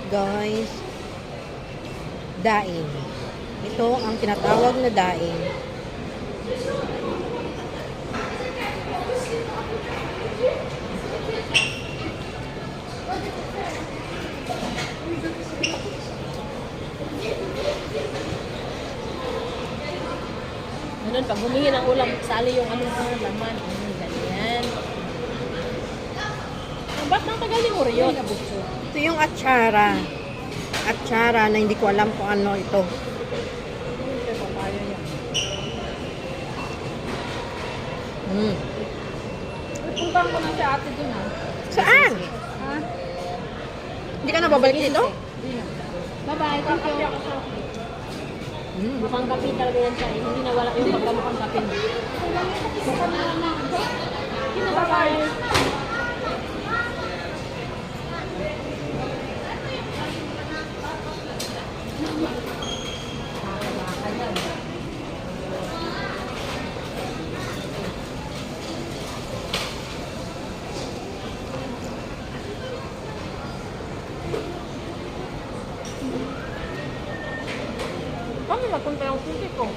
guys. Daing. Ito ang tinatawag na daing. Ganun, pag humingi ng ulam, sali yung ano laman. Ganyan. Ba't nang tagalin mo rin yun? Ito yung atsara. Atsara na hindi ko alam kung ano ito. Puntang ko na si ate dun ha. Saan? Ha? Hindi ka na babalik dito? Bye-bye, thank you. Mukhang kape talaga yan siya. Hindi nawala yung pagkamukhang kape mo. Bye-bye. Kami napunta yung susi ko.